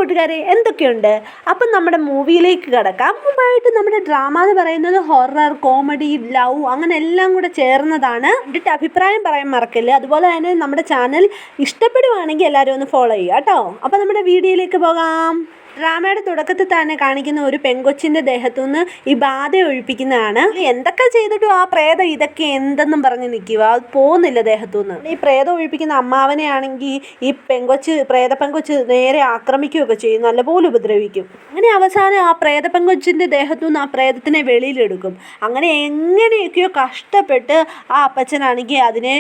കൂട്ടുകാരെ, എന്തൊക്കെയുണ്ട്? അപ്പം നമ്മുടെ മൂവിയിലേക്ക് കിടക്കാം. മുമ്പായിട്ട് നമ്മുടെ ഡ്രാമ എന്ന് പറയുന്നത് ഹൊറർ, കോമഡി, ലവ് അങ്ങനെ എല്ലാം കൂടെ ചേർന്നതാണ്. എന്നിട്ട് അഭിപ്രായം പറയാൻ മറക്കല്ല്. അതുപോലെ തന്നെ നമ്മുടെ ചാനൽ ഇഷ്ടപ്പെടുവാണെങ്കിൽ എല്ലാവരും ഒന്ന് ഫോളോ ചെയ്യുക കേട്ടോ. അപ്പം നമ്മുടെ വീഡിയോയിലേക്ക് പോകാം. ഡ്രാമയുടെ തുടക്കത്തിൽ തന്നെ കാണിക്കുന്ന ഒരു പെങ്കൊച്ചിൻ്റെ ദേഹത്തുനിന്ന് ഈ ബാധ ഒഴിപ്പിക്കുന്നതാണ്. എന്തൊക്കെ ചെയ്തിട്ടും ആ പ്രേതം ഇതൊക്കെ എന്തെന്നും പറഞ്ഞ് നിൽക്കുക, അത് പോകുന്നില്ല ദേഹത്തുനിന്ന്. ഈ പ്രേതം ഒഴിപ്പിക്കുന്ന അമ്മാവനെ ആണെങ്കിൽ ഈ പ്രേതപ്പെങ്കൊച്ച് നേരെ ആക്രമിക്കുകയൊക്കെ ചെയ്യും, നല്ലപോലെ ഉപദ്രവിക്കും. അങ്ങനെ അവസാനം ആ പ്രേതപ്പെങ്കൊച്ചിൻ്റെ ദേഹത്തുനിന്ന് ആ പ്രേതത്തിനെ വെളിയിലെടുക്കും. അങ്ങനെ എങ്ങനെയൊക്കെയോ കഷ്ടപ്പെട്ട് ആ അപ്പച്ചനാണെങ്കിൽ അതിനെ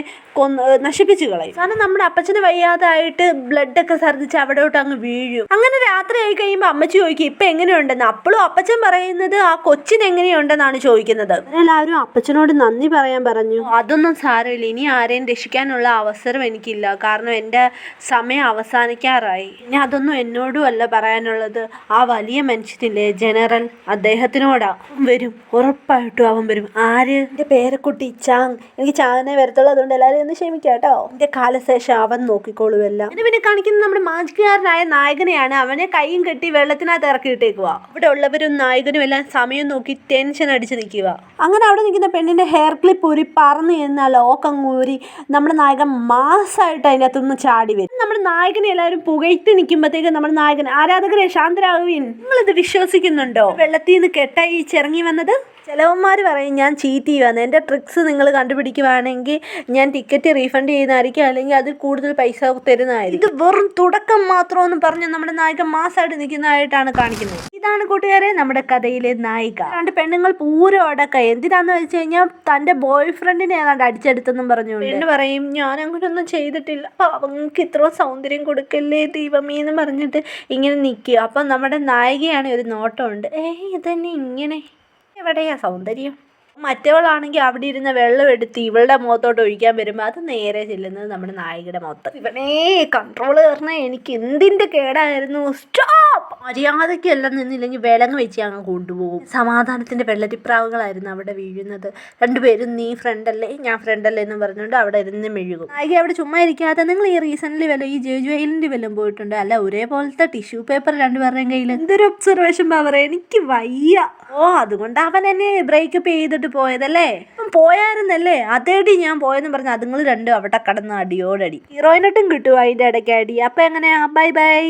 നശിപ്പിച്ച് കളയും. കാരണം നമ്മുടെ അപ്പച്ചന് വയ്യാതായിട്ട് ബ്ലഡൊക്കെ ഛർദ്ദിച്ച് അവിടോട്ട് അങ്ങ് വീഴും. അങ്ങനെ രാത്രി ആയി കഴിയുമ്പോൾ അമ്മച്ചി ചോദിക്കും ഇപ്പം എങ്ങനെയുണ്ടെന്ന്. അപ്പോഴും അപ്പച്ചൻ പറയുന്നത് ആ കൊച്ചിന് എങ്ങനെയുണ്ടെന്നാണ് ചോദിക്കുന്നത്. എല്ലാവരും അപ്പച്ചനോട് നന്ദി പറയാൻ പറഞ്ഞു. അതൊന്നും സാരമില്ല, ഇനി ആരെയും രക്ഷിക്കാനുള്ള അവസരം എനിക്കില്ല, കാരണം എൻ്റെ സമയം അവസാനിക്കാറായി. ഇനി അതൊന്നും എന്നോടും അല്ല പറയാനുള്ളത്, ആ വലിയ മനുഷ്യനില്ലേ ജനറൽ, അദ്ദേഹത്തിനോടാ. വരും, ഉറപ്പായിട്ടും അവൻ വരും. ആര്? എൻ്റെ പേരക്കുട്ടി ചാങ്. എനിക്ക് ചാങ്ങിനെ വരത്തുള്ളൂ, അതുകൊണ്ട് എല്ലാവരും ഒന്ന് ക്ഷമിക്കാം കേട്ടോ. എൻ്റെ കാലശേഷം അവൻ നോക്കിക്കോളുമല്ലോ. പിന്നെ കാണിക്കുന്നത് നമ്മുടെ മാജിക്കാരനായ നായകനെയാണ്. അവനെ കൈയും കെട്ടി വെള്ളത്തിനകത്ത് ഇറക്കിയിട്ടേക്കുക. ഇവിടെ ഉള്ളവരും നായകനും എല്ലാം സമയം നോക്കി ടെൻഷൻ അടിച്ച് നിൽക്കുക. അങ്ങനെ അവിടെ നിൽക്കുന്ന പെണ്ണിന്റെ ഹെയർ ക്ലിപ്പ് ഊരി പറന്ന് ചെന്നാൽ ലോക്കങ്ങൂരി നമ്മുടെ നായകൻ മാസമായിട്ട് അതിൻ്റെ അകത്തുനിന്ന് ചാടി വരും. നമ്മുടെ നായകനെ എല്ലാവരും പുകഴ്ത്തി നിൽക്കുമ്പോഴത്തേക്ക് നമ്മുടെ നായകൻ ആരാധകരെ ശാന്തരാകുവിൻ, നിങ്ങളിത് വിശ്വസിക്കുന്നുണ്ടോ? വെള്ളത്തിൽ നിന്ന് കെട്ടായി ചിറങ്ങി വന്നത്. ചിലവന്മാർ പറയും ഞാൻ ചീറ്റ് ചെയ്യുവാന്ന്. എൻ്റെ ട്രിക്സ് നിങ്ങൾ കണ്ടുപിടിക്കുവാണെങ്കിൽ ഞാൻ ടിക്കറ്റ് റീഫണ്ട് ചെയ്യുന്നതായിരിക്കും, അല്ലെങ്കിൽ അതിൽ കൂടുതൽ പൈസ തരുന്നതായിരിക്കും. ഇത് വെറും തുടക്കം മാത്രമെന്ന് പറഞ്ഞ് നമ്മുടെ നായിക മാസമായിട്ട് നിൽക്കുന്നതായിട്ടാണ് കാണിക്കുന്നത്. ഇതാണ് കൂട്ടുകാരെ നമ്മുടെ കഥയിലെ നായിക. രണ്ട് പെണ്ണുങ്ങൾ പൂരം അടക്കം. എന്തിനാന്ന് വെച്ച് കഴിഞ്ഞാൽ തൻ്റെ ബോയ് ഫ്രണ്ടിനെ ഏതാണ്ട് അടിച്ചെടുത്തെന്നും പറഞ്ഞു. പെണ്ണ് പറയും ഞാൻ അങ്ങനെയൊന്നും ചെയ്തിട്ടില്ല, അവങ്ങൾക്ക് ഇത്രയും സൗന്ദര്യം കൊടുക്കല്ലേ ദൈവമേ എന്ന് പറഞ്ഞിട്ട് ഇങ്ങനെ നിൽക്കുക. അപ്പം നമ്മുടെ നായികയാണ് ഒരു നോട്ടമുണ്ട്, ഇതന്നെ ഇങ്ങനെ എവിടെയാ സൗന്ദര്യം. മറ്റവളാണെങ്കിൽ അവിടെ ഇരുന്ന് വെള്ളം എടുത്ത് ഇവളുടെ മുഖത്തോട്ട് ഒഴിക്കാൻ വരുമ്പോൾ അത് നേരെ ചെല്ലുന്നത് നമ്മുടെ നായികയുടെ മുഖത്ത്. ഇവനേ കൺട്രോൾ കയറണേ, എനിക്ക് എന്തിൻ്റെ കേടായിരുന്നു. സ്റ്റോപ്പ്! മര്യാദയ്ക്ക് എല്ലാം നിന്നില്ലെങ്കിൽ വിലങ്ങ് വെച്ച് അങ്ങ് കൊണ്ടുപോകും. സമാധാനത്തിൻ്റെ വെള്ളരിപ്രാവുകളായിരുന്നു അവിടെ വീഴുന്നത്. രണ്ടുപേരും നീ ഫ്രണ്ടല്ലേ ഞാൻ ഫ്രണ്ടല്ലേ എന്ന് പറഞ്ഞുകൊണ്ട് അവിടെ ഇരുന്ന് മെഴുകും. നായിക അവിടെ ചുമ്മാ ഇരിക്കാതെ നിങ്ങൾ ഈ റീസെൻ്റ്ലി വല്ലതും ഈ ജുവൈലിൻ്റെ വല്ലതും പോയിട്ടുണ്ട്? അല്ല, ഒരേപോലത്തെ ടിഷ്യൂ പേപ്പർ രണ്ടുപേരുടെയും കയ്യിൽ. എന്തൊരു ഒബ്സർവേഷൻ പവർ, എനിക്ക് വയ്യ. അതുകൊണ്ട് അവൻ എന്നെ ബ്രേക്കപ്പ് ചെയ്തിട്ട് പോയതല്ലേ? പോയായിരുന്നല്ലേ? അതേടി ഞാൻ പോയെന്ന് പറഞ്ഞ അതുങ്ങൾ രണ്ടും അവിടെ കടന്ന് അടിയോടടി. ഹീറോയിനോട്ടും കിട്ടും അതിൻ്റെ ഇടയ്ക്ക് അടി. അപ്പം എങ്ങനെയാ? Bye bye.